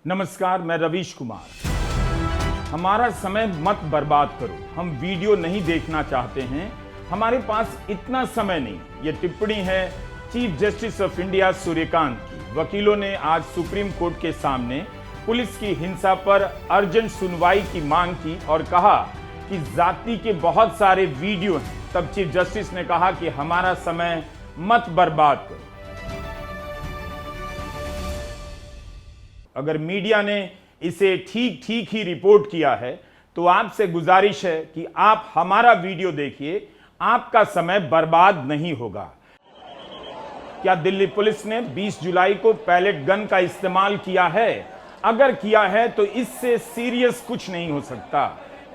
नमस्कार, मैं रवीश कुमार। हमारा समय मत बर्बाद करो, हम वीडियो नहीं देखना चाहते हैं, हमारे पास इतना समय नहीं। ये टिप्पणी है chief justice of India Suryakant की। वकीलों ने आज सुप्रीम कोर्ट के सामने पुलिस की हिंसा पर अर्जेंट सुनवाई की मांग की और कहा कि जाति के बहुत सारे वीडियो हैं। तब चीफ जस्टिस ने कहा कि हमारा समय मत बर्बाद करो। अगर मीडिया ने इसे ठीक ही रिपोर्ट किया है तो आपसे गुजारिश है कि आप हमारा वीडियो देखिए, आपका समय बर्बाद नहीं होगा। क्या दिल्ली पुलिस ने 20 जुलाई को पैलेट गन का इस्तेमाल किया है? अगर किया है तो इससे सीरियस कुछ नहीं हो सकता।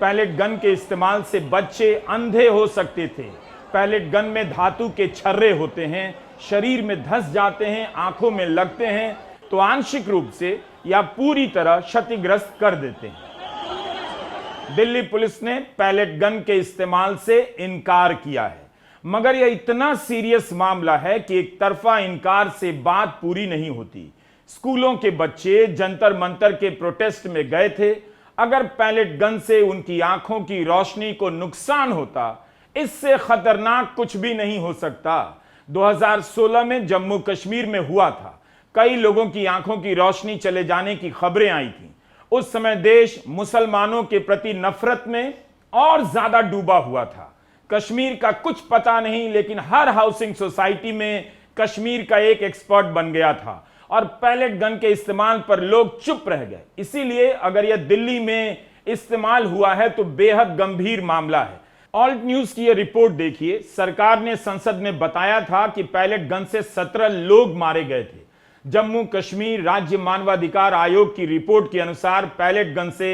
पैलेट गन के इस्तेमाल से बच्चे अंधे हो सकते थे। पैलेट गन में धातु के छर्रे होते हैं, शरीर में धंस जाते हैं, आंखों में लगते हैं तो आंशिक रूप से या पूरी तरह क्षतिग्रस्त कर देते हैं। दिल्ली पुलिस ने पैलेट गन के इस्तेमाल से इनकार किया है, मगर यह इतना सीरियस मामला है कि एक तरफा इनकार से बात पूरी नहीं होती। स्कूलों के बच्चे जंतर मंतर के प्रोटेस्ट में गए थे। अगर पैलेट गन से उनकी आंखों की रोशनी को नुकसान होता, इससे खतरनाक कुछ भी नहीं हो सकता। 2016 में जम्मू कश्मीर में हुआ था। कई लोगों की आंखों की रोशनी चले जाने की खबरें आई थीं। उस समय देश मुसलमानों के प्रति नफरत में और ज्यादा डूबा हुआ था। कश्मीर का कुछ पता नहीं, लेकिन हर हाउसिंग सोसाइटी में कश्मीर का एक एक्सपर्ट बन गया था और पैलेट गन के इस्तेमाल पर लोग चुप रह गए। इसीलिए अगर यह दिल्ली में इस्तेमाल हुआ है तो बेहद गंभीर मामला है। ऑल्ट न्यूज की यह रिपोर्ट देखिए। सरकार ने संसद में बताया था कि पैलेट गन से 17 लोग मारे गए थे। जम्मू कश्मीर राज्य मानवाधिकार आयोग की रिपोर्ट के अनुसार पैलेट गन से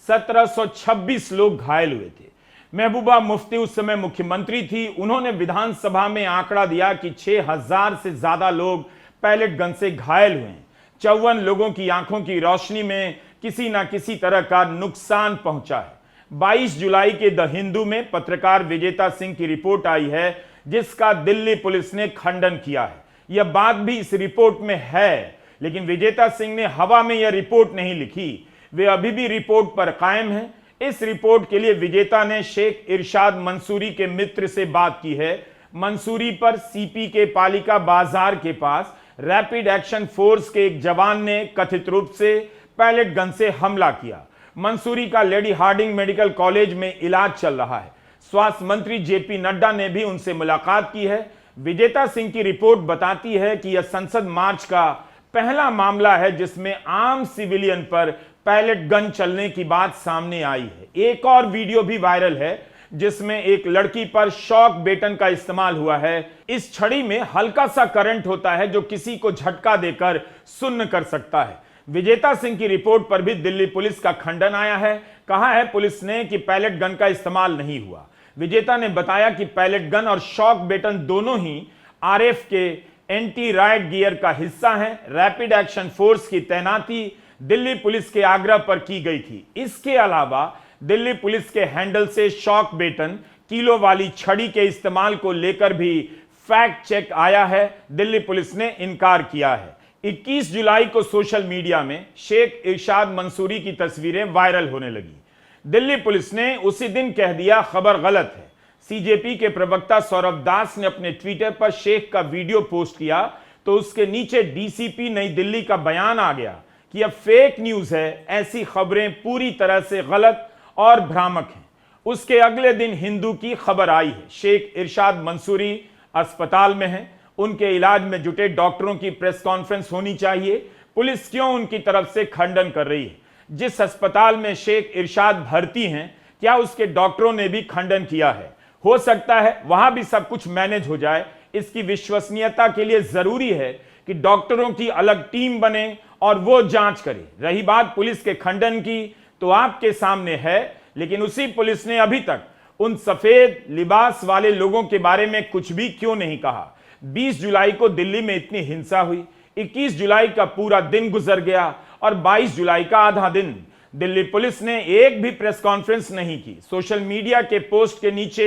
1726 लोग घायल हुए थे। महबूबा मुफ्ती उस समय मुख्यमंत्री थी। उन्होंने विधानसभा में आंकड़ा दिया कि 6000 से ज्यादा लोग पैलेट गन से घायल हुए हैं। 54 लोगों की आंखों की रोशनी में किसी ना किसी तरह का नुकसान पहुंचा है। 22 जुलाई के द हिंदू में पत्रकार विजेता सिंह की रिपोर्ट आई है, जिसका दिल्ली पुलिस ने खंडन किया है। यह बात भी इस रिपोर्ट में है, लेकिन विजेता सिंह ने हवा में यह रिपोर्ट नहीं लिखी। वे अभी भी रिपोर्ट पर कायम हैं। इस रिपोर्ट के लिए विजेता ने शेख इरशाद मंसूरी के मित्र से बात की है। मंसूरी पर सीपी के पालिका बाजार के पास रैपिड एक्शन फोर्स के एक जवान ने कथित रूप से पैलेट गन से हमला किया। मंसूरी का लेडी हार्डिंग मेडिकल कॉलेज में इलाज चल रहा है। स्वास्थ्य मंत्री जेपी नड्डा ने भी उनसे मुलाकात की है। विजेता सिंह की रिपोर्ट बताती है कि यह संसद मार्च का पहला मामला है जिसमें आम सिविलियन पर पैलेट गन चलने की बात सामने आई है। एक और वीडियो भी वायरल है जिसमें एक लड़की पर शॉक बेटन का इस्तेमाल हुआ है। इस छड़ी में हल्का सा करंट होता है जो किसी को झटका देकर सुन्न कर सकता है। विजेता सिंह की रिपोर्ट पर भी दिल्ली पुलिस का खंडन आया है। कहा है पुलिस ने कि पैलेट गन का इस्तेमाल नहीं हुआ। विजेता ने बताया कि पैलेट गन और शॉक बेटन दोनों ही आरएफ के एंटी राइट गियर का हिस्सा हैं। रैपिड एक्शन फोर्स की तैनाती दिल्ली पुलिस के आग्रह पर की गई थी। इसके अलावा दिल्ली पुलिस के हैंडल से शॉक बेटन, किलो वाली छड़ी के इस्तेमाल को लेकर भी फैक्ट चेक आया है। दिल्ली पुलिस ने इनकार किया है। 21 जुलाई को सोशल मीडिया में शेख इरशाद मंसूरी की तस्वीरें वायरल होने लगी। दिल्ली पुलिस ने उसी दिन कह दिया खबर गलत है। सीजेपी के प्रवक्ता सौरभ दास ने अपने ट्विटर पर शेख का वीडियो पोस्ट किया तो उसके नीचे डीसीपी नई दिल्ली का बयान आ गया कि यह फेक न्यूज है, ऐसी खबरें पूरी तरह से गलत और भ्रामक हैं। उसके अगले दिन हिंदू की खबर आई है। शेख इरशाद मंसूरी अस्पताल में हैं। उनके इलाज में जुटे डॉक्टरों की प्रेस कॉन्फ्रेंस होनी चाहिए। पुलिस क्यों उनकी तरफ से खंडन कर रही है? जिस अस्पताल में शेख इरशाद भर्ती हैं, क्या उसके डॉक्टरों ने भी खंडन किया है? हो सकता है वहां भी सब कुछ मैनेज हो जाए। इसकी विश्वसनीयता के लिए जरूरी है कि डॉक्टरों की अलग टीम बने और वो जांच करे। रही बात पुलिस के खंडन की, तो आपके सामने है, लेकिन उसी पुलिस ने अभी तक उन सफेद लिबास वाले लोगों के बारे में कुछ भी क्यों नहीं कहा? 20 जुलाई को दिल्ली में इतनी हिंसा हुई, 21 जुलाई का पूरा दिन गुजर गया और 22 जुलाई का आधा दिन। दिल्ली पुलिस ने एक भी प्रेस कॉन्फ्रेंस नहीं की। सोशल मीडिया के पोस्ट के नीचे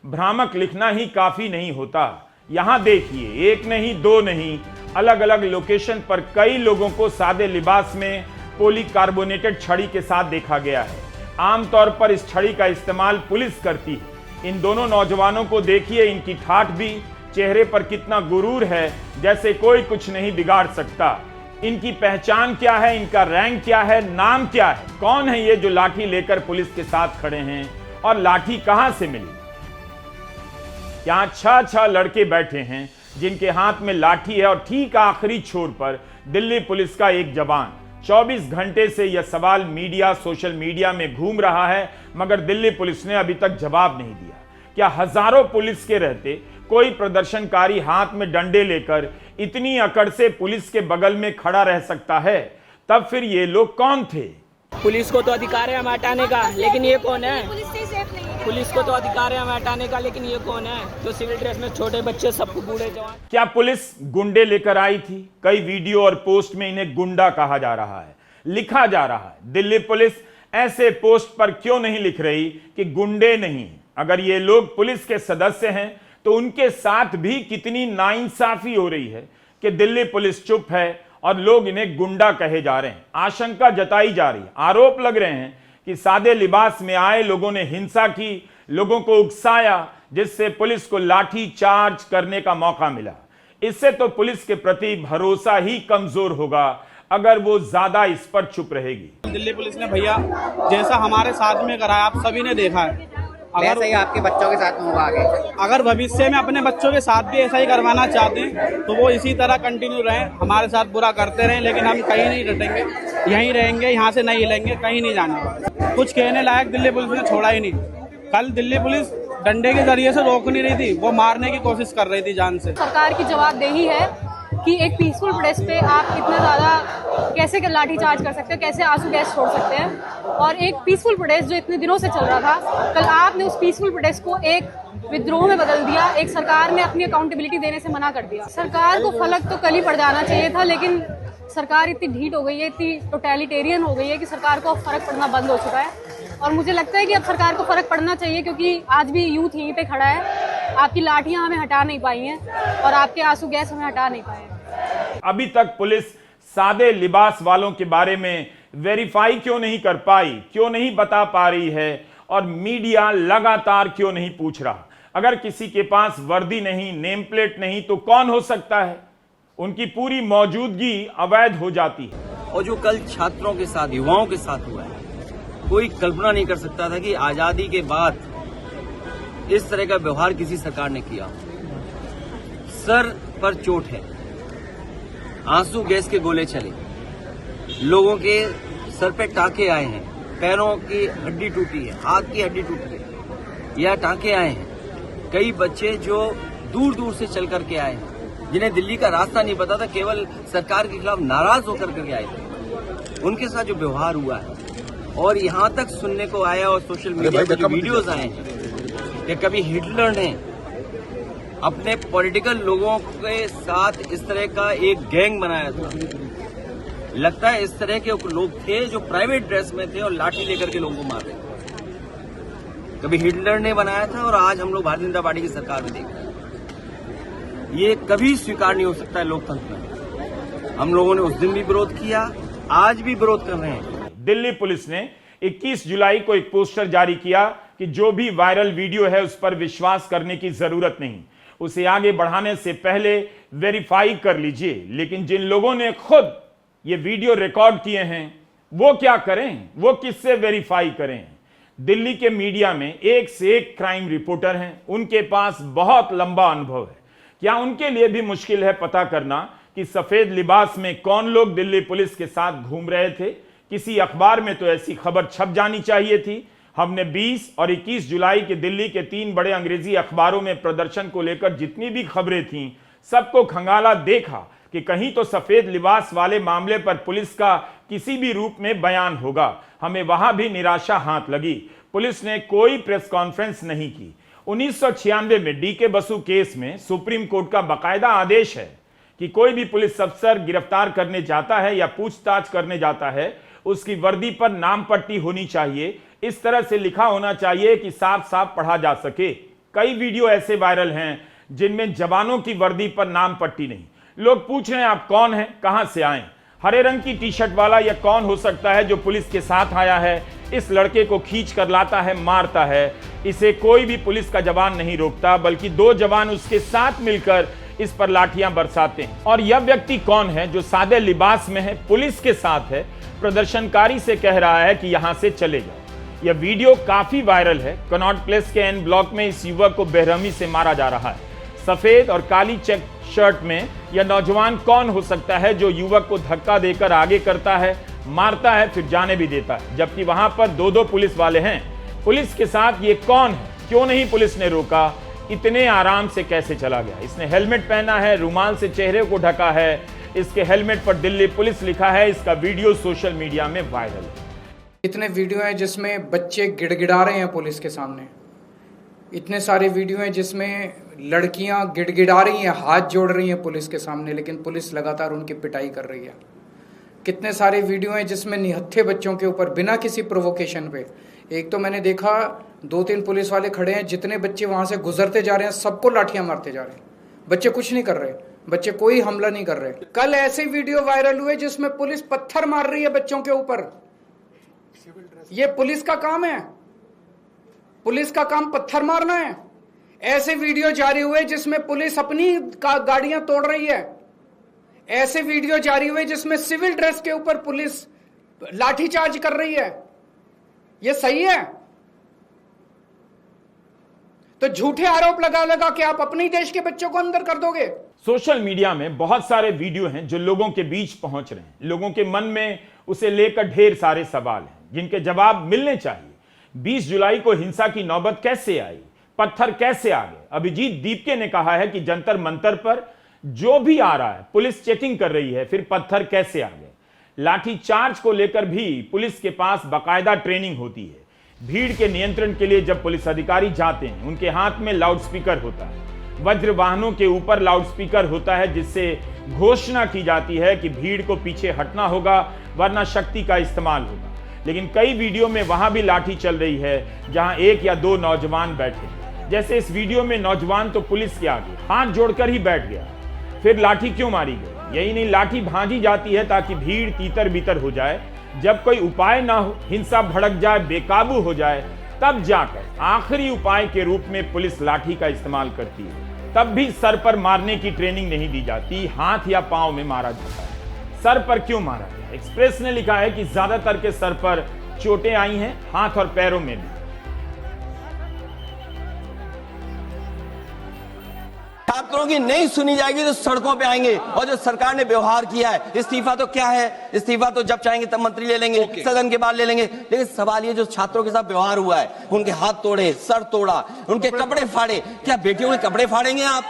भ्रामक लिखना ही काफी नहीं होता। यहां देखिए, एक नहीं दो नहीं, अलग अलग लोकेशन पर कई लोगों को सादे लिबास में पॉलीकार्बोनेटेड छड़ी के साथ देखा गया है। आमतौर पर इस छड़ी का इस्तेमाल पुलिस करती है। इन दोनों नौजवानों को देखिए, इनकी ठाठ भी, चेहरे पर कितना गुरूर है, जैसे कोई कुछ नहीं बिगाड़ सकता। इनकी पहचान क्या है, इनका रैंक क्या है, नाम क्या है, कौन है ये जो लाठी लेकर पुलिस के साथ खड़े हैं, और लाठी कहां से मिली? यहां 6 लड़के बैठे हैं जिनके हाथ में लाठी है, और ठीक आखिरी छोर पर दिल्ली पुलिस का एक जवान। 24 घंटे से यह सवाल मीडिया, सोशल मीडिया में घूम रहा है, मगर दिल्ली पुलिस ने अभी तक जवाब नहीं दिया। क्या हजारों पुलिस के रहते कोई प्रदर्शनकारी हाथ में डंडे लेकर इतनी अकड़ से पुलिस के बगल में खड़ा रह सकता है? तब फिर ये लोग कौन थे? पुलिस को तो अधिकार है हमें हटाने का, लेकिन ये कौन है? पुलिस को तो अधिकार है हमें हटाने का, लेकिन ये कौन है जो सिविल ड्रेस में छोटे बच्चे, सबको बूढ़े जवान? क्या पुलिस गुंडे लेकर आई थी? कई वीडियो और पोस्ट में इन्हें गुंडा कहा जा रहा है, लिखा जा रहा है। दिल्ली पुलिस ऐसे पोस्ट पर क्यों नहीं लिख रही कि गुंडे नहीं? अगर ये लोग पुलिस के सदस्य हैं तो उनके साथ भी कितनी नाइंसाफी हो रही है कि दिल्ली पुलिस चुप है और लोग इन्हें गुंडा कहे जा रहे हैं। आशंका जताई जा रही है, आरोप लग रहे हैं कि सादे लिबास में आए लोगों ने हिंसा की, लोगों को उकसाया, जिससे पुलिस को लाठी चार्ज करने का मौका मिला। इससे तो पुलिस के प्रति भरोसा ही कमजोर होगा अगर वो ज्यादा इस पर चुप रहेगी। दिल्ली पुलिस ने भैया जैसा हमारे साथ में कराया, आप सभी ने देखा है। अगर ही आपके बच्चों के साथ में होगा आगे, अगर भविष्य में अपने बच्चों के साथ भी ऐसा ही करवाना चाहते हैं तो वो इसी तरह कंटिन्यू रहें, हमारे साथ बुरा करते रहें, लेकिन हम कहीं नहीं डटेंगे, यहीं रहेंगे, यहाँ से नहीं हिलेंगे, कहीं नहीं जाने वाले। कुछ कहने लायक दिल्ली पुलिस ने छोड़ा ही नहीं। कल दिल्ली पुलिस डंडे के जरिए से रोक नहीं रही थी, वो मारने की कोशिश कर रही थी जान से। सरकार की जवाबदेही है कि एक पीसफुल प्रोटेस्ट पे आप इतना ज़्यादा कैसे लाठी चार्ज कर सकते हो, कैसे आंसू गैस छोड़ सकते हैं। और एक पीसफुल प्रोटेस्ट जो इतने दिनों से चल रहा था, कल आपने उस पीसफुल प्रोटेस्ट को एक विद्रोह में बदल दिया। एक सरकार ने अपनी अकाउंटेबिलिटी देने से मना कर दिया। सरकार को फलक तो कल ही पड़ जाना चाहिए था, लेकिन सरकार इतनी ढीठ हो गई है, इतनी टोटलिटेरियन हो गई है कि सरकार को अब फर्क पड़ना बंद हो चुका है। और मुझे लगता है कि अब सरकार को फर्क पड़ना चाहिए, क्योंकि आज भी यूथ यहीं पे खड़ा है। आपकी लाठियां हमें हटा नहीं पाई हैं और आपके आंसू गैस हमें हटा नहीं पाए। अभी तक पुलिस सादे लिबास वालों के बारे में वेरीफाई क्यों नहीं कर पाई, क्यों नहीं बता पा रही है, और मीडिया लगातार क्यों नहीं पूछ रहा? अगर किसी के पास वर्दी नहीं, नेम प्लेट नहीं, तो कौन हो सकता है? उनकी पूरी मौजूदगी अवैध हो जाती है। और जो कल छात्रों के साथ, युवाओं के साथ हुआ है, कोई कल्पना नहीं कर सकता था कि आजादी के बाद इस तरह का व्यवहार किसी सरकार ने किया। सर पर चोट है, आंसू गैस के गोले चले, लोगों के सर पे टांके आए हैं, पैरों की हड्डी टूटी है, हाथ की हड्डी टूटी है, यह टांके आए हैं। कई बच्चे जो दूर दूर से चल करके आए हैं, जिन्हें दिल्ली का रास्ता नहीं पता था, केवल सरकार के खिलाफ नाराज होकर के आए थे, उनके साथ जो व्यवहार हुआ है। और यहाँ तक सुनने को आया और सोशल मीडिया पर जो वीडियोज आए हैं कि कभी हिटलर ने अपने पॉलिटिकल लोगों के साथ इस तरह का एक गैंग बनाया था। लगता है इस तरह के लोग थे जो प्राइवेट ड्रेस में थे और लाठी लेकर के लोगों को मार रहे थे। कभी हिटलर ने बनाया था और आज हम लोग भारतीय जनता पार्टी की सरकार में देख रहे हैं। ये कभी स्वीकार नहीं हो सकता है लोकतंत्र में। हम लोगों ने उस दिन भी विरोध किया, आज भी विरोध कर रहे हैं। दिल्ली पुलिस ने 21 जुलाई को एक पोस्टर जारी किया कि जो भी वायरल वीडियो है उस पर विश्वास करने की जरूरत नहीं, उसे आगे बढ़ाने से पहले वेरीफाई कर लीजिए। लेकिन जिन लोगों ने खुद ये वीडियो रिकॉर्ड किए हैं वो क्या करें, वो किससे वेरीफाई करें? दिल्ली के मीडिया में एक से एक क्राइम रिपोर्टर हैं, उनके पास बहुत लंबा अनुभव है। क्या उनके लिए भी मुश्किल है पता करना कि सफेद लिबास में कौन लोग दिल्ली पुलिस के साथ घूम रहे थे? किसी अखबार में तो ऐसी खबर छप जानी चाहिए थी। हमने 20 और 21 जुलाई के दिल्ली के 3 बड़े अंग्रेजी अखबारों में प्रदर्शन को लेकर जितनी भी खबरें थीं, सबको खंगाला देखा कि कहीं तो सफेद लिबास वाले मामले पर पुलिस का किसी भी रूप में बयान होगा। हमें वहां भी निराशा हाथ लगी। पुलिस ने कोई प्रेस कॉन्फ्रेंस नहीं की। 1996 में डीके बसु केस में सुप्रीम कोर्ट का बाकायदा आदेश है कि कोई भी पुलिस अफसर गिरफ्तार करने जाता है या पूछताछ करने जाता है, उसकी वर्दी पर नाम पट्टी होनी चाहिए। इस तरह से लिखा होना चाहिए कि साफ साफ पढ़ा जा सके। कई वीडियो ऐसे वायरल हैं जिनमें जवानों की वर्दी पर नाम पट्टी नहीं। लोग पूछ रहे हैं आप कौन हैं, कहां से आए? हरे रंग की टी शर्ट वाला यह कौन हो सकता है जो पुलिस के साथ आया है, इस लड़के को खींच कर लाता है, मारता है। इसे कोई भी पुलिस का जवान नहीं रोकता, बल्कि 2 जवान उसके साथ मिलकर इस पर लाठियां बरसाते हैं। और यह व्यक्ति कौन है जो सादे लिबास में है, पुलिस के साथ है, प्रदर्शनकारी से कह रहा है कि यहां से चले जाओ। यह वीडियो काफी वायरल है। कनॉट प्लेस के एन ब्लॉक में इस युवक को बेरहमी से मारा जा रहा है। सफेद और काली चेक शर्ट में यह नौजवान कौन हो सकता है जो युवक को धक्का देकर आगे करता है, मारता है, फिर जाने भी देता है, जबकि वहां पर 2 पुलिस वाले हैं। पुलिस के साथ ये कौन है? क्यों नहीं पुलिस ने रोका? इतने आराम से कैसे चला गया? इसने हेलमेट पहना है, रुमाल से चेहरे को ढका है, इसके हेलमेट पर दिल्ली पुलिस लिखा है। इसका वीडियो सोशल मीडिया में वायरल है। इतने वीडियो हैं जिसमें बच्चे गिड़गिड़ा रहे हैं पुलिस के सामने। इतने सारे वीडियो हैं जिसमें लड़कियां गिड़गिड़ा रही हैं, हाथ जोड़ रही हैं पुलिस के सामने, लेकिन पुलिस लगातार उनकी पिटाई कर रही है। कितने सारे वीडियो हैं जिसमें निहत्थे बच्चों के ऊपर बिना किसी प्रोवोकेशन पे, एक तो मैंने देखा 2-3 पुलिस वाले खड़े हैं, जितने बच्चे वहां से गुजरते जा रहे हैं सबको लाठियां मारते जा रहे हैं। बच्चे कुछ नहीं कर रहे, बच्चे कोई हमला नहीं कर रहे। कल ऐसे वीडियो वायरल हुए जिसमें पुलिस पत्थर मार रही है बच्चों के ऊपर। ये पुलिस का काम है? पुलिस का काम पत्थर मारना है? ऐसे वीडियो जारी हुए जिसमें पुलिस अपनी गाड़ियां तोड़ रही है। ऐसे वीडियो जारी हुए जिसमें सिविल ड्रेस के ऊपर पुलिस लाठीचार्ज कर रही है। यह सही है? तो झूठे आरोप लगा लगा के आप अपने देश के बच्चों को अंदर कर दोगे। सोशल मीडिया में बहुत सारे वीडियो हैं जो लोगों के बीच पहुंच रहे हैं। लोगों के मन में उसे लेकर ढेर सारे सवाल हैं जिनके जवाब मिलने चाहिए। 20 जुलाई को हिंसा की नौबत कैसे आई? पत्थर कैसे आ गए? अभिजीत दीपके ने कहा है कि जंतर मंतर पर जो भी आ रहा है पुलिस चेकिंग कर रही है, फिर पत्थर कैसे आ गए? लाठी चार्ज को लेकर भी पुलिस के पास बाकायदा ट्रेनिंग होती है। भीड़ के नियंत्रण के लिए जब पुलिस अधिकारी जाते हैं, उनके हाथ में लाउडस्पीकर होता है, वज्र वाहनों के ऊपर लाउडस्पीकर होता है, जिससे घोषणा की जाती है कि भीड़ को पीछे हटना होगा वरना शक्ति का इस्तेमाल होगा। लेकिन कई वीडियो में वहां भी लाठी चल रही है जहां 1 या 2 नौजवान बैठे। जैसे इस वीडियो में नौजवान तो पुलिस के आगे हाथ जोड़कर ही बैठ गया। फिर लाठी क्यों मारी गई? यही नहीं, लाठी भांजी जाती है ताकि भीड़ तीतर बीतर हो जाए। जब कोई उपाय ना हो, हिंसा भड़क जाए, बेकाबू हो जाए, तब जाकर आखिरी उपाय के रूप में पुलिस लाठी का इस्तेमाल करती है। तब भी सर पर मारने की ट्रेनिंग नहीं दी जाती, हाथ या पांव में मारा जाता है। सर पर क्यों मारा गया? एक्सप्रेस ने लिखा है कि ज्यादातर के सर पर चोटें आई हैं, हाथ और पैरों में भी। छात्रों की नहीं सुनी जाएगी तो सड़कों पे आएंगे। और जो सरकार ने व्यवहार किया है, इस्तीफा तो क्या है? इस्तीफा तो जब चाहेंगे तब मंत्री ले लेंगे, सदन के बाद ले लेंगे। लेकिन सवाल ये जो छात्रों के साथ व्यवहार हुआ है, उनके हाथ तोड़े, सर तोड़ा, उनके कपड़े फाड़े, क्या बेटियों के कपड़े फाड़ेंगे आप?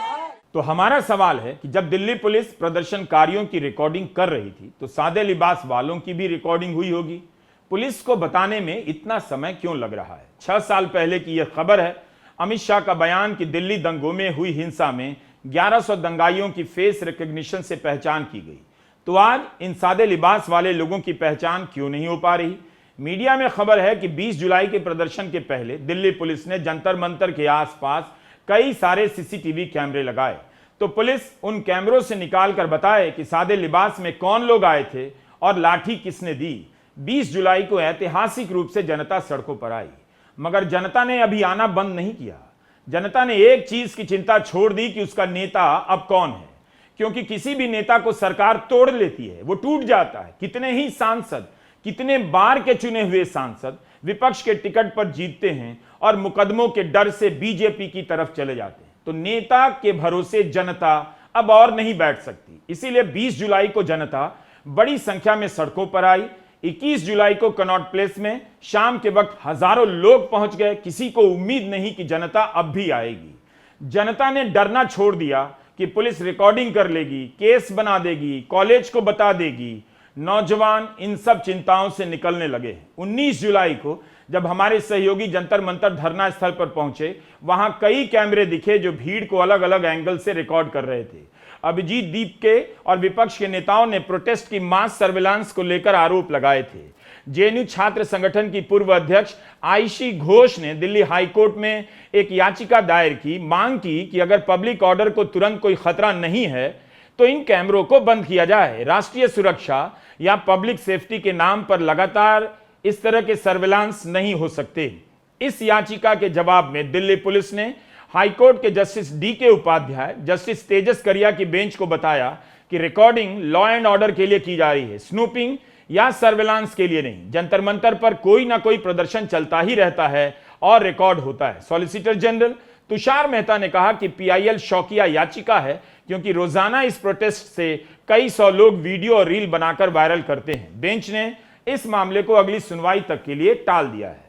तो हमारा सवाल है कि जब दिल्ली पुलिस प्रदर्शनकारियों की रिकॉर्डिंग कर रही थी तो सादे लिबास वालों की भी रिकॉर्डिंग हुई होगी। पुलिस को बताने में इतना समय क्यों लग रहा है? 6 साल पहले की यह खबर है। अमित शाह का बयान कि दिल्ली दंगों में हुई हिंसा में 1100 दंगाइयों की फेस रिकॉग्निशन से पहचान की गई। तो आज इन सादे लिबास वाले लोगों की पहचान क्यों नहीं हो पा रही? मीडिया में खबर है कि 20 जुलाई के प्रदर्शन के पहले दिल्ली पुलिस ने जंतर मंतर के आसपास कई सारे सीसीटीवी कैमरे लगाए। तो पुलिस उन कैमरों से निकालकर बताए कि सादे लिबास में कौन लोग आए थे और लाठी किसने दी। 20 जुलाई को ऐतिहासिक रूप से जनता सड़कों पर आई, मगर जनता ने अभी आना बंद नहीं किया। जनता ने एक चीज की चिंता छोड़ दी कि उसका नेता अब कौन है, क्योंकि किसी भी नेता को सरकार तोड़ लेती है, वो टूट जाता है। कितने ही सांसद, कितने बार के चुने हुए सांसद विपक्ष के टिकट पर जीतते हैं और मुकदमों के डर से बीजेपी की तरफ चले जाते हैं। तो नेता के भरोसे जनता अब और नहीं बैठ सकती। इसीलिए 20 जुलाई को जनता बड़ी संख्या में सड़कों पर आई। 21 जुलाई को कनॉट प्लेस में शाम के वक्त हजारों लोग पहुंच गए। किसी को उम्मीद नहीं कि जनता अब भी आएगी। जनता ने डरना छोड़ दिया कि पुलिस रिकॉर्डिंग कर लेगी, केस बना देगी, कॉलेज को बता देगी। नौजवान इन सब चिंताओं से निकलने लगे। 19 जुलाई को जब हमारे सहयोगी जंतर मंतर धरना स्थल पर पहुंचे, वहां कई कैमरे दिखे जो भीड़ को अलग अलग एंगल से रिकॉर्ड कर रहे थे। अभिजीत दीपके और विपक्ष के नेताओं ने प्रोटेस्ट की मास सर्विलांस को लेकर आरोप लगाए थे। जेएनयू छात्र संगठन की पूर्व अध्यक्ष आयशी घोष ने दिल्ली हाईकोर्ट में एक याचिका दायर की, मांग की कि अगर पब्लिक ऑर्डर को तुरंत कोई खतरा नहीं है तो इन कैमरों को बंद किया जाए। राष्ट्रीय सुरक्षा या पब्लिक सेफ्टी के नाम पर लगातार इस तरह के सर्विलांस नहीं हो सकते। इस याचिका के जवाब में दिल्ली पुलिस ने हाईकोर्ट के जस्टिस डी.के. उपाध्याय, जस्टिस तेजस करिया की बेंच को बताया कि रिकॉर्डिंग लॉ एंड ऑर्डर के लिए की जा रही है, स्नूपिंग या सर्विलांस के लिए नहीं। जंतर मंतर पर कोई ना कोई प्रदर्शन चलता ही रहता है और रिकॉर्ड होता है। सॉलिसिटर जनरल तुषार मेहता ने कहा कि पीआईएल शौकिया याचिका है क्योंकि रोजाना इस प्रोटेस्ट से कई सौ लोग वीडियो और रील बनाकर वायरल करते हैं। बेंच ने इस मामले को अगली सुनवाई तक के लिए टाल दिया है।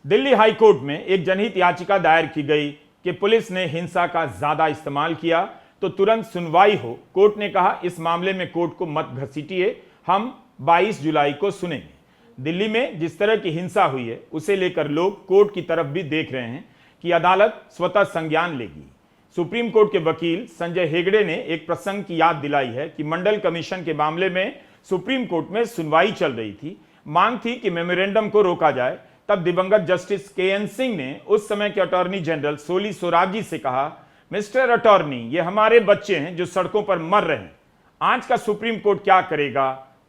दिल्ली हाईकोर्ट में एक जनहित याचिका दायर की गई कि पुलिस ने हिंसा का ज्यादा इस्तेमाल किया तो तुरंत सुनवाई हो। कोर्ट ने कहा इस मामले में कोर्ट को मत घसीटिए, हम 22 जुलाई को सुनेंगे। दिल्ली में जिस तरह की हिंसा हुई है उसे लेकर लोग कोर्ट की तरफ भी देख रहे हैं कि अदालत स्वतः संज्ञान लेगी। सुप्रीम कोर्ट के वकील संजय हेगड़े ने एक प्रसंग की याद दिलाई है कि मंडल कमीशन के मामले में सुप्रीम कोर्ट में सुनवाई चल रही थी। मांग थी कि मेमोरेंडम को रोका जाए। तब दिवंगत जस्टिस के.एन. सिंह ने उस समय के अटॉर्नी जनरल सोली सोराबजी से कहा, मिस्टर अटॉर्नी, ये हमारे बच्चे हैं जो सड़कों पर मर रहे हैं। आज का सुप्रीम कोर्ट क्या करेगा?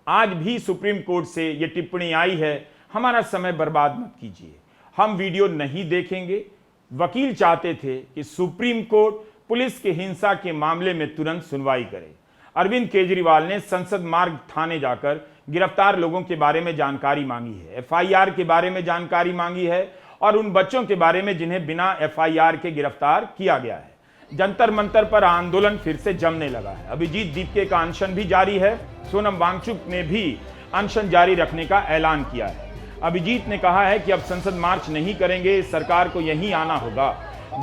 आज भी सुप्रीम कोर्ट से ये टिप्पणी आई है, हमारा समय बर्बाद मत कीजिए, हम वीडियो नहीं देखेंगे। वकील चाहते थे कि सुप्रीम कोर्ट पुलिस के हिंसा के मामले में तुरंत सुनवाई करे। अरविंद केजरीवाल ने संसद मार्ग थाने जाकर गिरफ्तार लोगों के बारे में जानकारी मांगी है, एफआईआर के बारे में जानकारी मांगी है और उन बच्चों के बारे में जिन्हें बिना एफआईआर के गिरफ्तार किया गया है। जंतर मंतर पर आंदोलन फिर से जमने लगा है। अभिजीत दीपके का अनशन भी जारी है। सोनम वांगचुक ने भी अनशन जारी रखने का ऐलान किया है। अभिजीत ने कहा है कि अब संसद मार्च नहीं करेंगे, सरकार को यहीं आना होगा।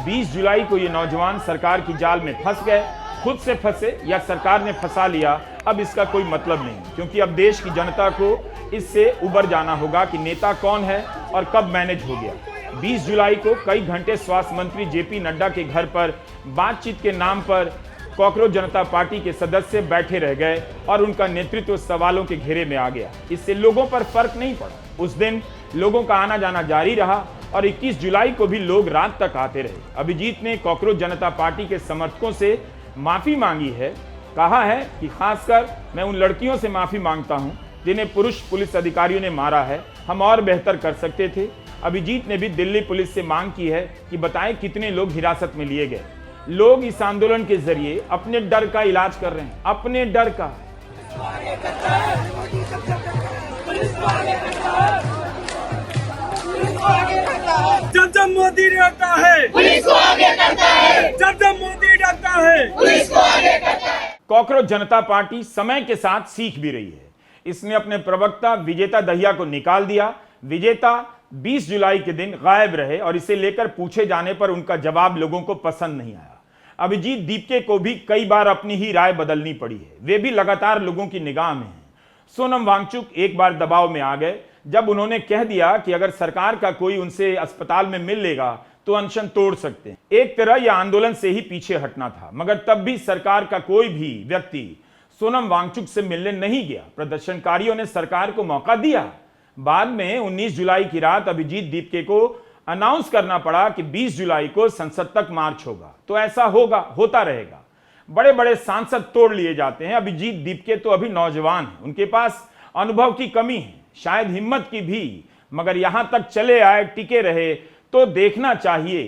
20 जुलाई को ये नौजवान सरकार की जाल में फंस गए, खुद से फंसे या सरकार ने फंसा लिया, अब इसका कोई मतलब नहीं, क्योंकि अब देश की जनता को इससे उबर जाना होगा कि नेता कौन है और कब मैनेज हो गया। 20 जुलाई को कई घंटे स्वास्थ्य मंत्री जेपी नड्डा के घर पर बातचीत के नाम पर कॉकरोच जनता पार्टी के सदस्य बैठे रह गए और उनका नेतृत्व सवालों के घेरे में आ गया। इससे लोगों पर फर्क नहीं पड़ा। उस दिन लोगों का आना जाना जारी रहा और 21 जुलाई को भी लोग रात तक आते रहे। अभिजीत ने कॉकरोच जनता पार्टी के समर्थकों से माफी मांगी है। कहा है कि खासकर मैं उन लड़कियों से माफी मांगता हूं जिन्हें पुरुष पुलिस अधिकारियों ने मारा है, हम और बेहतर कर सकते थे। अभिजीत ने भी दिल्ली पुलिस से मांग की है कि बताएं कितने लोग हिरासत में लिए गए। लोग इस आंदोलन के जरिए अपने डर का इलाज कर रहे हैं, अपने डर का। जब जब मोदी डरता है पुलिस को आगे करता है, जब जब मोदी डरता है पुलिस को आगे करता है। कॉकरोच जनता पार्टी समय के साथ सीख भी रही है। इसने अपने प्रवक्ता विजेता दहिया को निकाल दिया। विजेता 20 जुलाई के दिन गायब रहे और इसे लेकर पूछे जाने पर उनका जवाब लोगों को पसंद नहीं आया। अभिजीत दीपके को भी कई बार अपनी ही राय बदलनी पड़ी है, वे भी लगातार लोगों की निगाह में हैं। सोनम वांगचुक एक बार दबाव में आ गए जब उन्होंने कह दिया कि अगर सरकार का कोई उनसे अस्पताल में मिल लेगा तो अनशन तोड़ सकते हैं। एक तरह यह आंदोलन से ही पीछे हटना था, मगर तब भी सरकार का कोई भी व्यक्ति सोनम वांगचुक से मिलने नहीं गया। प्रदर्शनकारियों ने सरकार को मौका दिया। बाद में 19 जुलाई की रात अभिजीत दीपके को अनाउंस करना पड़ा कि 20 जुलाई को संसद तक मार्च होगा। तो ऐसा होगा, होता रहेगा। बड़े बड़े सांसद तोड़ लिए जाते हैं। अभिजीत दीपके तो अभी नौजवान हैं, उनके पास अनुभव की कमी है, शायद हिम्मत की भी, मगर यहां तक चले आए, टिके रहे। तो देखना चाहिए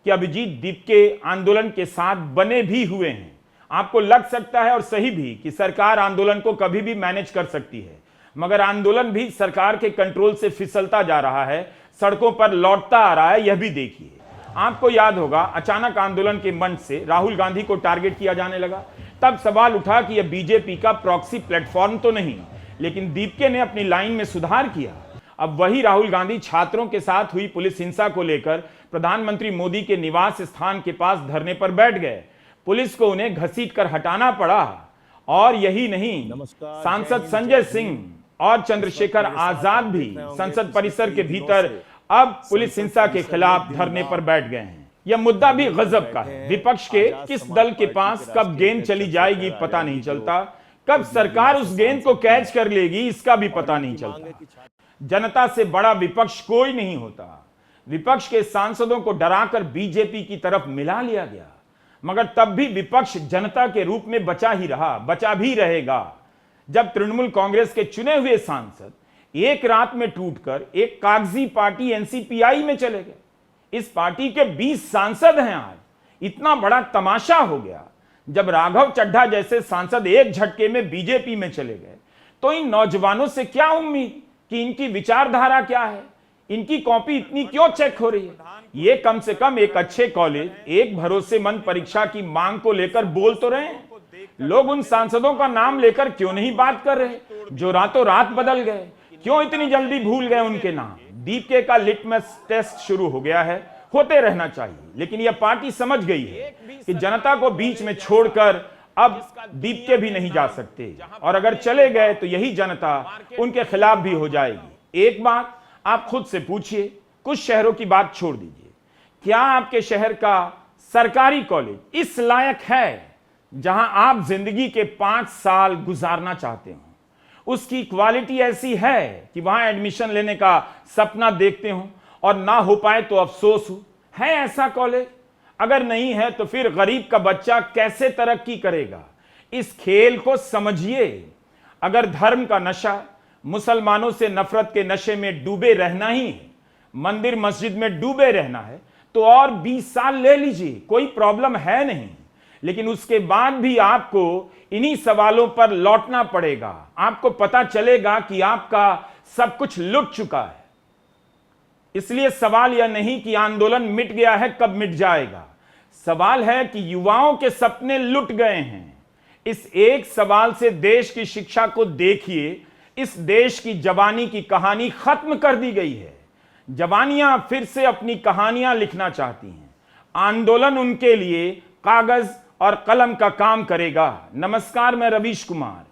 कि अभिजीत दीपके आंदोलन के साथ बने भी हुए हैं। आपको लग सकता है और सही भी कि सरकार आंदोलन को कभी भी मैनेज कर सकती है, मगर आंदोलन भी सरकार के कंट्रोल से फिसलता जा रहा है, सड़कों पर लौटता आ रहा है। यह भी देखिए। आपको याद होगा अचानक आंदोलन के मंच से राहुल गांधी को टारगेट किया जाने लगा। तब सवाल उठा कि यह बीजेपी का प्रॉक्सी प्लेटफॉर्म तो नहीं, लेकिन दीपके ने अपनी लाइन में सुधार किया। अब वही राहुल गांधी छात्रों के साथ हुई पुलिस हिंसा को लेकर प्रधानमंत्री मोदी के निवास स्थान के पास धरने पर बैठ गए। पुलिस को उन्हें घसीटकर हटाना पड़ा। और यही नहीं, सांसद संजय सिंह और चंद्रशेखर आजाद भी संसद परिसर के भीतर अब पुलिस हिंसा के खिलाफ धरने पर बैठ गए हैं। यह मुद्दा भी गजब का है। विपक्ष के किस दल के पास कब गेंद चली जाएगी पता नहीं चलता, कब सरकार उस गेंद को कैच कर लेगी इसका भी पता नहीं चलता। जनता से बड़ा विपक्ष कोई नहीं होता। विपक्ष के सांसदों को डराकर बीजेपी की तरफ मिला लिया गया। मगर तब भी विपक्ष जनता के रूप में बचा ही रहा, बचा भी रहेगा। जब तृणमूल कांग्रेस के चुने हुए सांसद एक रात में टूटकर एक कागजी पार्टी एनसीपीआई में चले गए, इस पार्टी के 20 सांसद हैं आज, इतना बड़ा तमाशा हो गया। जब राघव चड्ढा जैसे सांसद एक झटके में बीजेपी में चले गए, तो इन नौजवानों से क्या उम्मीद कि इनकी विचारधारा क्या है, इनकी कॉपी इतनी क्यों चेक हो रही है। ये कम से कम एक अच्छे कॉलेज, एक भरोसेमंद परीक्षा की मांग को लेकर बोल तो रहे हैं। लोग उन सांसदों का नाम लेकर क्यों नहीं बात कर रहे जो रातों रात बदल गए, क्यों इतनी जल्दी भूल गए उनके नाम। दीपके का लिटमस टेस्ट शुरू हो गया है, होते रहना चाहिए, लेकिन यह पार्टी समझ गई है कि जनता को बीच में छोड़कर अब दीपके भी नहीं जा सकते, और अगर चले गए तो यही जनता उनके खिलाफ भी हो जाएगी। एक बात आप खुद से पूछिए, कुछ शहरों की बात छोड़ दीजिए, क्या आपके शहर का सरकारी कॉलेज इस लायक है जहां आप जिंदगी के 5 साल गुजारना चाहते हो? उसकी क्वालिटी ऐसी है कि वहां एडमिशन लेने का सपना देखते हो और ना हो पाए तो अफसोस हो? है ऐसा कॉलेज? अगर नहीं है तो फिर गरीब का बच्चा कैसे तरक्की करेगा? इस खेल को समझिए। अगर धर्म का नशा, मुसलमानों से नफरत के नशे में डूबे रहना ही है, मंदिर मस्जिद में डूबे रहना है, तो और 20 साल ले लीजिए, कोई प्रॉब्लम है नहीं। लेकिन उसके बाद भी आपको इन्हीं सवालों पर लौटना पड़ेगा। आपको पता चलेगा कि आपका सब कुछ लुट चुका है। इसलिए सवाल यह नहीं कि आंदोलन मिट गया है, कब मिट जाएगा। सवाल है कि युवाओं के सपने लुट गए हैं। इस एक सवाल से देश की शिक्षा को देखिए। इस देश की जवानी की कहानी खत्म कर दी गई है। जवानियां फिर से अपनी कहानियां लिखना चाहती हैं। आंदोलन उनके लिए कागज और कलम का काम करेगा। नमस्कार, मैं रवीश कुमार।